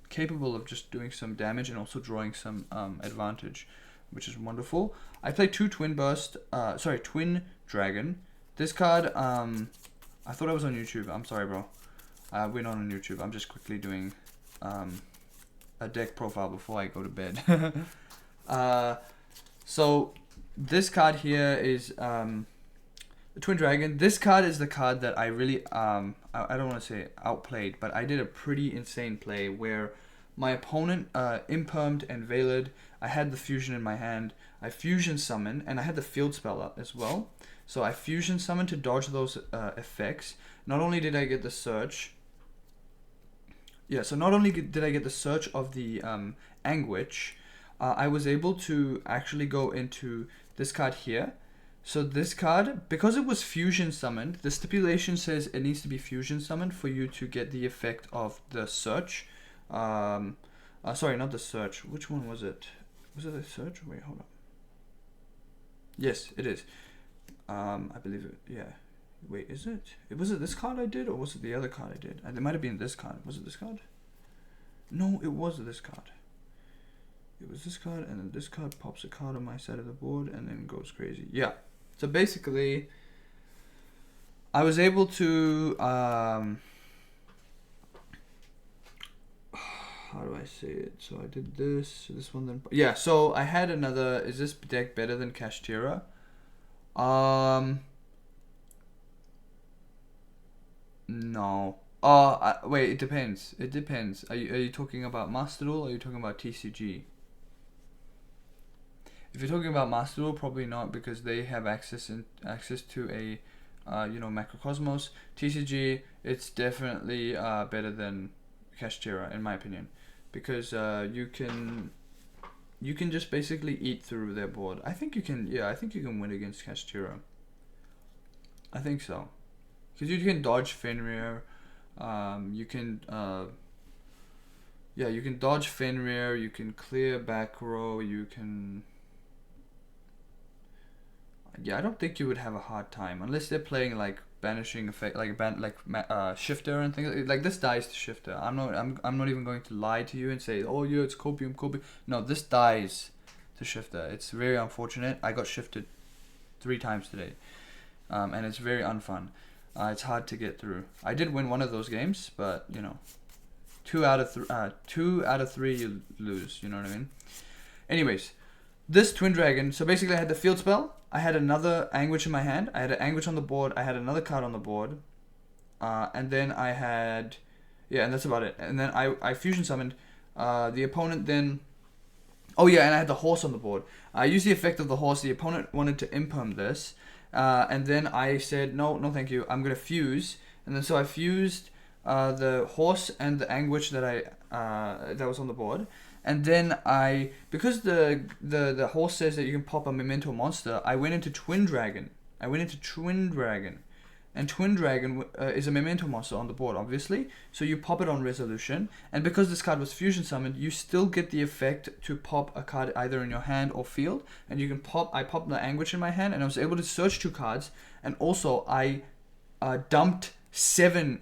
capable of just doing some damage and also drawing some advantage, which is wonderful. I played 2 Twin Dragon. This card, I thought I was on YouTube. I'm sorry, bro. We're not on YouTube. I'm just quickly doing a deck profile before I go to bed. So this card here is the Twin Dragon. This card is the card that I really, I don't want to say outplayed, but I did a pretty insane play where my opponent impermed and veiled. I had the fusion in my hand. I fusion summon, and I had the field spell up as well. So I fusion summon to dodge those effects. Not only did I get the search, so not only did I get the search of the Anguish, I was able to actually go into this card here. So this card, because it was fusion summoned, the stipulation says it needs to be fusion summoned for you to get the effect of the search. Sorry, not the search. Which one was it? Was it a search? Wait, hold on. Yes, it is. I believe it. Yeah. Wait, is it? Was it this card I did, or was it the other card I did? It might have been this card. Was it this card? No, it was this card. It was this card, and then this card pops a card on my side of the board, and then goes crazy. Yeah. So basically, I was able to how do I say it? So I did this one, then yeah. So I had another. Is this deck better than Kashtira? No. Wait, it depends. It depends. Are you talking about Master Duel, or are you talking about TCG? If you're talking about Master Duel, probably not, because they have access to a Macrocosmos. TCG, it's definitely better than Kashtira in my opinion, because you can just basically eat through their board. I think you can. Yeah, I think you can win against Kashtira. I think so. Because you can dodge Fenrir, you can dodge Fenrir, you can clear back row, you can... Yeah, I don't think you would have a hard time, unless they're playing like banishing effect, like shifter and things like this dies to shifter. I'm not even going to lie to you and say, oh yeah, it's copium. No, this dies to shifter. It's very unfortunate. I got shifted 3 times today, and it's very unfun. It's hard to get through. I did win one of those games, but 2 out of 3 you lose. You know what I mean? Anyways, this Twin Dragon. So basically, I had the field spell. I had another Anguish in my hand. I had an Anguish on the board. I had another card on the board, and then I had, and that's about it. And then I fusion summoned. The opponent then. Oh yeah, and I had the horse on the board. I used the effect of the horse. The opponent wanted to imperm this. And then I said, no, thank you. I'm going to fuse. And then so I fused the horse and the Anguish that that was on the board. And then because the horse says that you can pop a memento monster, I went into Twin Dragon. And Twin Dragon is a memento monster on the board, obviously. So you pop it on resolution. And because this card was fusion summoned, you still get the effect to pop a card either in your hand or field. And you can I popped the Anguish in my hand, and I was able to search 2 cards. And also I dumped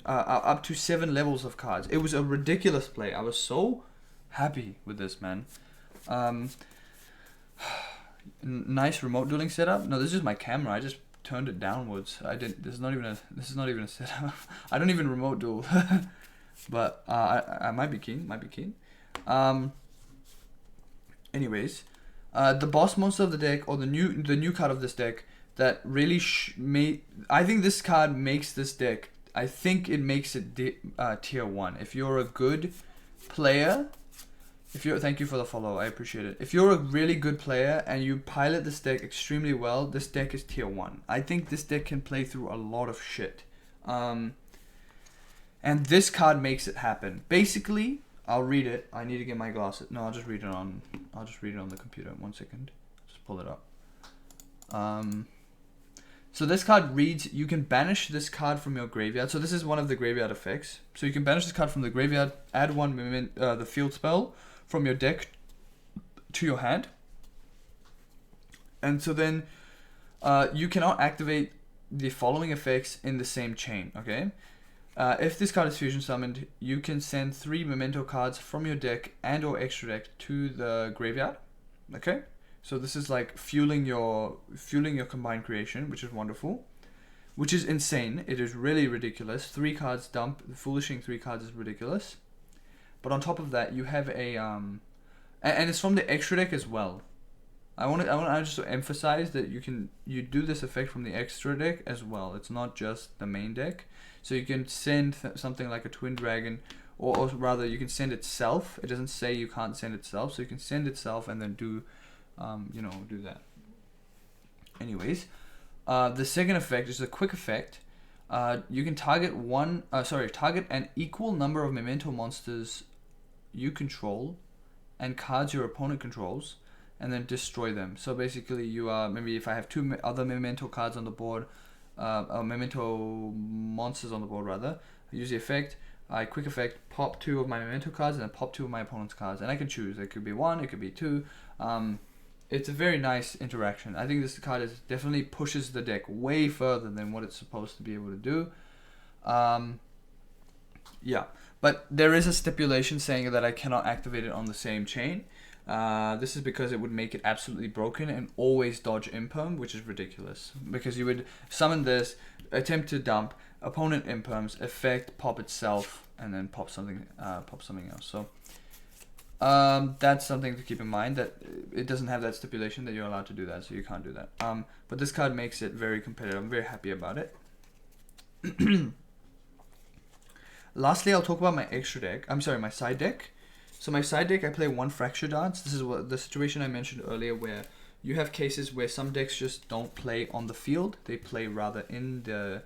up to 7 levels of cards. It was a ridiculous play. I was so happy with this, man. Nice remote dueling setup. No, this is my camera. I just turned it downwards. This is not even a setup. I don't even remote duel. But I might be keen. Anyways, the boss monster of the deck, or the new card of this deck that really I think this card makes this deck. I think it makes it tier 1. If you're a good player, thank you for the follow, I appreciate it. If you're a really good player and you pilot this deck extremely well, this deck is tier 1. I think this deck can play through a lot of shit. And this card makes it happen. Basically, I'll read it. I need to get my glasses. No, I'll just read it on the computer. 1 second. Just pull it up. So this card reads, you can banish this card from your graveyard. So this is one of the graveyard effects. So you can banish this card from the graveyard, add one the field spell from your deck to your hand. And so then you cannot activate the following effects in the same chain, okay? If this card is fusion summoned, you can send 3 memento cards from your deck and or extra deck to the graveyard, okay? So this is like fueling your combined creation, which is wonderful, which is insane. It is really ridiculous. 3 cards dump, foolishing 3 cards is ridiculous. But on top of that, you have a and it's from the extra deck as well. I want just to emphasize that you do this effect from the extra deck as well. It's not just the main deck. So you can send something like a Twin Dragon, or rather you can send itself. It doesn't say you can't send itself, so you can send itself and then do, do that. Anyways, the second effect is a quick effect. You can target an equal number of memento monsters you control and cards your opponent controls, and then destroy them. So basically, you maybe if I have 2 other memento cards on the board, memento monsters on the board rather, I use the effect. I quick effect, pop 2 of my memento cards, and then pop 2 of my opponent's cards, and I can choose. It could be 1, it could be 2. It's a very nice interaction. I think this card definitely pushes the deck way further than what it's supposed to be able to do. Yeah, but there is a stipulation saying that I cannot activate it on the same chain. This is because it would make it absolutely broken and always dodge imperm, which is ridiculous. Because you would summon this, attempt to dump, opponent imperms, effect, pop itself, and then pop something else. So that's something to keep in mind, that it doesn't have that stipulation that you're allowed to do that, so you can't do that. But this card makes it very competitive. I'm very happy about it. Lastly, I'll talk about my extra deck. My side deck. So my side deck, I play 1 Fracture Dance. This is what the situation I mentioned earlier, where you have cases where some decks just don't play on the field. They play rather in the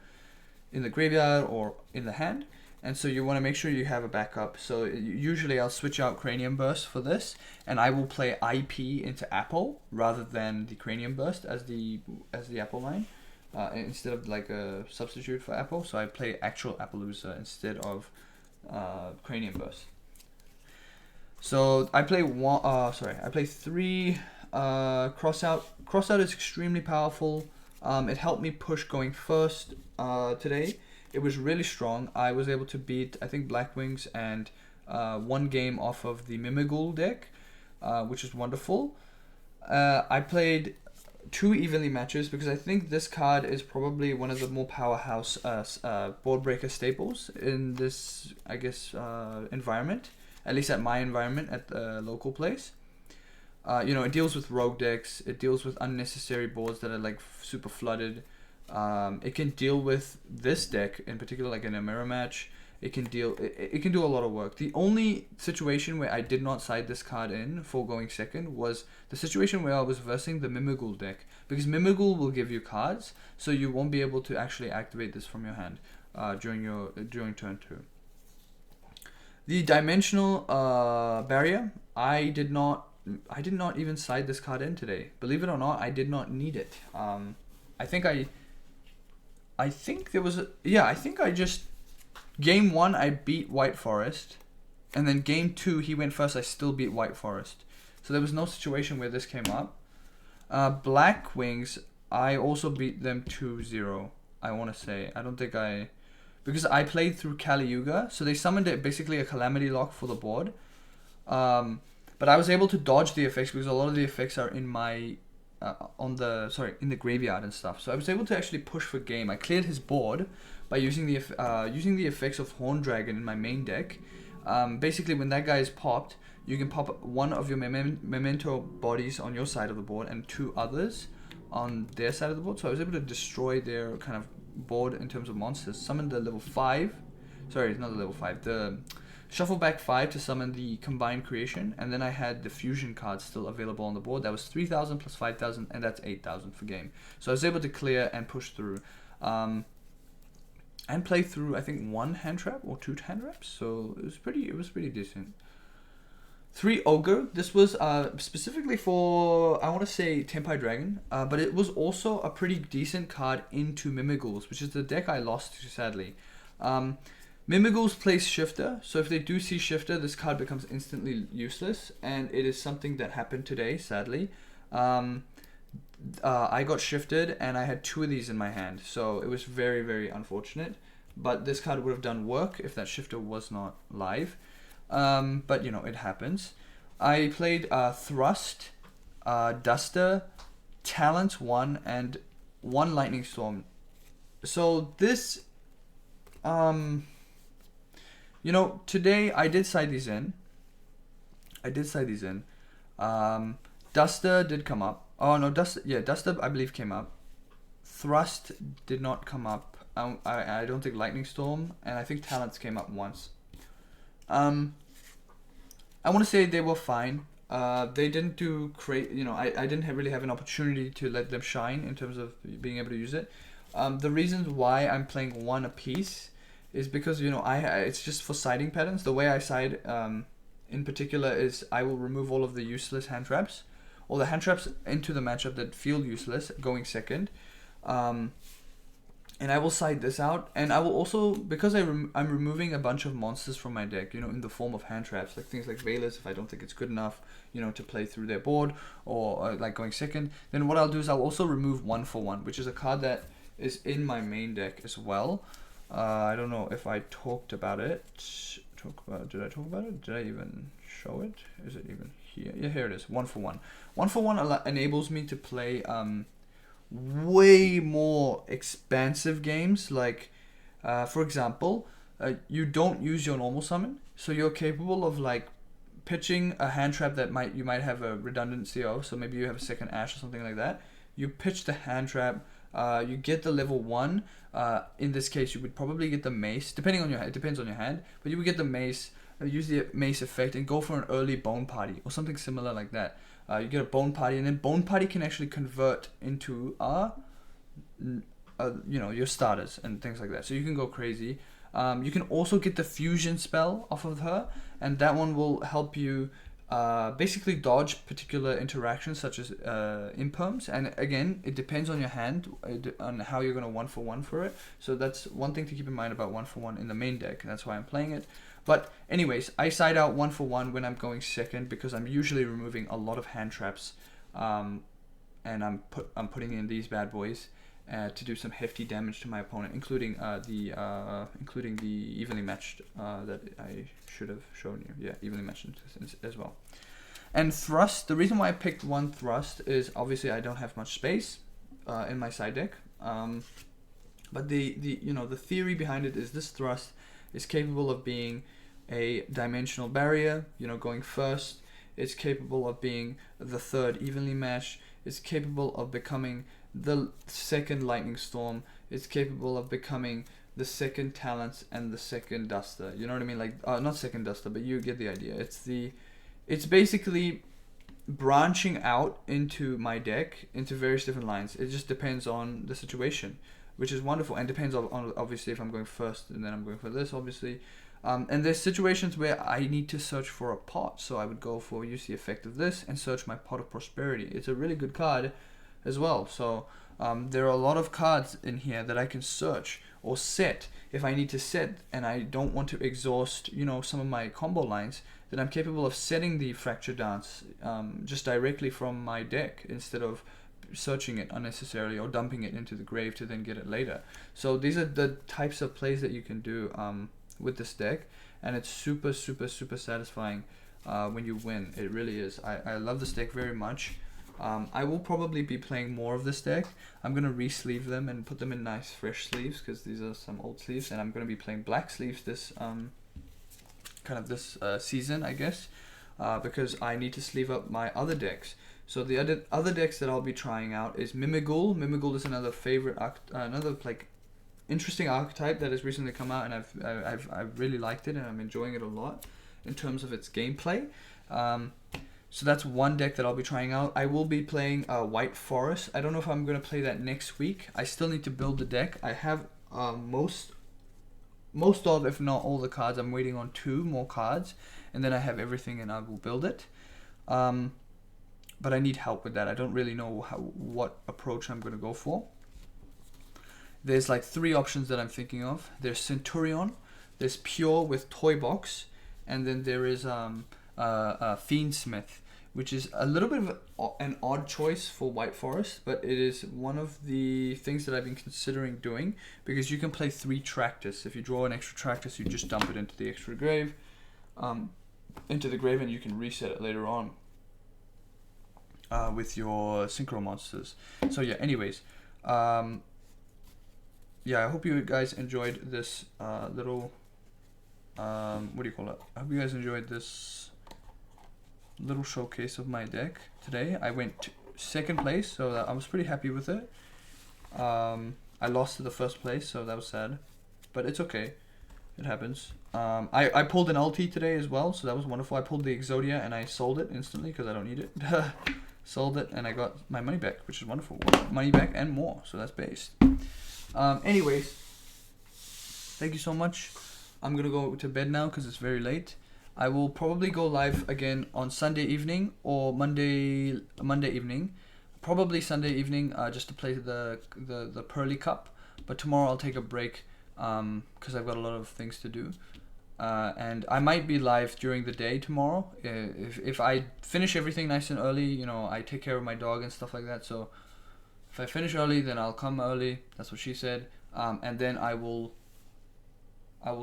graveyard or in the hand. And so you want to make sure you have a backup. So usually I'll switch out Cranium Burst for this, and I will play IP into Apple rather than the Cranium Burst as the Apple line, instead of like a substitute for Apple. So I play actual Appaloosa instead of Cranium Burst. So I play 3 Crossout. Crossout is extremely powerful. It helped me push going first today. It was really strong. I was able to beat, I think, Blackwings and 1 game off of the Mimigul deck, which is wonderful. I played 2 evenly matches because I think this card is probably one of the more powerhouse board breaker staples in this, I guess, environment. At least at my environment at the local place. It deals with rogue decks. It deals with unnecessary boards that are like super flooded. It can deal with this deck in particular, like in a mirror match. It can do a lot of work. The only situation where I did not side this card in for going second was the situation where I was versing the Mimigul deck, because Mimigul will give you cards, so you won't be able to actually activate this from your hand during turn 2. The dimensional barrier, I did not even side this card in today. Believe it or not, I did not need it. I think I just game 1 I beat White Forest, and then game 2 he went first. I still beat White Forest, so there was no situation where this came up. Black Wings, I also beat them 2-0. I want to say because I played through Kali Yuga, so they summoned it basically a Calamity Lock for the board. But I was able to dodge the effects because a lot of the effects are in my in the graveyard and stuff. So I was able to actually push for game. I cleared his board by using the effects of Horn Dragon in my main deck. Basically, when that guy is popped, you can pop 1 of your memento bodies on your side of the board and 2 others on their side of the board. So I was able to destroy their kind of board in terms of monsters. Summon the level 5. Sorry, not the level 5. The shuffle back 5 to summon the combined creation, and then I had the fusion cards still available on the board. That was 3,000 plus 5,000, and that's 8,000 for game. So I was able to clear and push through, and play through I think 1 hand trap or 2 hand traps. So it was pretty decent. 3 Ogre. This was specifically for, I want to say, Tenpai Dragon, but it was also a pretty decent card into Mimigools, which is the deck I lost to, sadly. Mimigools plays Shifter, so if they do see Shifter, this card becomes instantly useless, and it is something that happened today, sadly. I got shifted, and I had 2 of these in my hand, so it was very, very unfortunate. But this card would have done work if that Shifter was not live. But, you know, it happens. I played Thrust, Duster, Talent 1, and 1 Lightning Storm. So this... you know, today I did side these in. Duster did come up. Oh no, Duster I believe came up. Thrust did not come up. I don't think Lightning Storm, and I think Talents came up once. I want to say they were fine. They didn't do you know, I didn't really have an opportunity to let them shine in terms of being able to use it. The reasons why I'm playing 1 apiece is because, you know, it's just for siding patterns. The way I side in particular is I will remove all of the useless hand traps, or the hand traps into the matchup that feel useless, going second. And I will side this out, and I will also, because I'm removing a bunch of monsters from my deck, you know, in the form of hand traps, like things like Veilers, if I don't think it's good enough, you know, to play through their board, or like going second, then what I'll do is I'll also remove 1 for 1, which is a card that is in my main deck as well. I don't know if I talked about it. Did I talk about it? Did I even show it? Is it even here? Yeah, here it is. 1 for 1. 1 for 1 enables me to play way more expansive games. Like, for example, you don't use your normal summon, so you're capable of like pitching a hand trap that you might have a redundancy of. So maybe you have a second Ash or something like that. You pitch the hand trap. You get the level 1. In this case, you would probably get the mace, depending on your hand. It depends on your hand, but you would get the mace, use the mace effect, and go for an early Bone Party or something similar like that. You get a Bone Party, and then Bone Party can actually convert into you know, your starters and things like that. So you can go crazy. You can also get the fusion spell off of her, and that one will help you basically dodge particular interactions such as imperms. And again, it depends on your hand, on how you're going to 1 for 1 for it. So that's one thing to keep in mind about 1 for 1 in the main deck, and that's why I'm playing it. But anyways, I side out 1 for 1 when I'm going second, because I'm usually removing a lot of hand traps, and I'm putting in these bad boys to do some hefty damage to my opponent, including the evenly matched that I should have shown you. Yeah, evenly matched as well. And Thrust, the reason why I picked 1 Thrust is obviously I don't have much space in my side deck. But the you know, the theory behind it is this Thrust is capable of being a dimensional barrier, you know, going first. It's capable of being the 3rd evenly matched. It's capable of becoming the 2nd Lightning Storm. It's capable of becoming the 2nd Talents and the 2nd Duster. You know what I mean? Like, not 2nd Duster, but you get the idea. It's basically branching out into my deck into various different lines. It just depends on the situation, which is wonderful, and depends on obviously if I'm going first and then I'm going for this, obviously. And there's situations where I need to search for a pot, so I would go for use the effect of this and search my Pot of Prosperity. It's a really good card as well. So there are a lot of cards in here that I can search or set if I need to set, and I don't want to exhaust, you know, some of my combo lines. Then I'm capable of setting the Fracture Dance just directly from my deck instead of searching it unnecessarily or dumping it into the grave to then get it later. So these are the types of plays that you can do with this deck, and it's super satisfying when you win. It really is. I love this deck very much. I will probably be playing more of this deck. I'm going to re-sleeve them and put them in nice fresh sleeves, because these are some old sleeves, and I'm going to be playing black sleeves this season, I guess, because I need to sleeve up my other decks. So the other decks that I'll be trying out is Mimighoul. Mimighoul is another favorite, another like interesting archetype that has recently come out, and I've really liked it, and I'm enjoying it a lot in terms of its gameplay. So that's one deck that I'll be trying out. I will be playing White Forest. I don't know if I'm going to play that next week. I still need to build the deck. I have most most of, if not all the cards. I'm waiting on 2 more cards, and then I have everything and I will build it. But I need help with that. I don't really know what approach I'm going to go for. There's like 3 options that I'm thinking of. There's Centurion, there's Pure with Toy Box, and then there is Fiendsmith, which is a little bit of an odd choice for White Forest, but it is one of the things that I've been considering doing, because you can play 3 Tractus. If you draw an extra Tractus, you just dump it into the extra grave, and you can reset it later on with your Synchro monsters. So yeah, anyways, yeah, I hope you guys enjoyed this little, what do you call it? I hope you guys enjoyed this little showcase of my deck today. I went 2nd place, so I was pretty happy with it. I lost to the 1st place, so that was sad, but it's okay. It happens. I pulled an ulti today as well, so that was wonderful. I pulled the Exodia and I sold it instantly because I don't need it. Sold it and I got my money back, which is wonderful. Money back and more, so that's based. Anyways, thank you so much. I'm gonna go to bed now because it's very late. I will probably go live again on Sunday evening or Monday evening. Probably Sunday evening, just to play the Purrely Cup. But tomorrow I'll take a break because I've got a lot of things to do. And I might be live during the day tomorrow. If I finish everything nice and early, you know, I take care of my dog and stuff like that. So if I finish early, then I'll come early. That's what she said. And then I will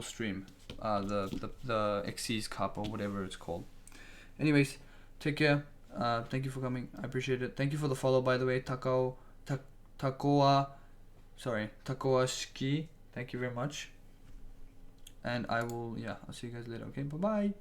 stream the XYZ Cup or whatever it's called. Anyways, take care. Thank you for coming. I appreciate it. Thank you for the follow, by the way. Takoa Shiki. Thank you very much. And I'll see you guys later. Okay, bye bye.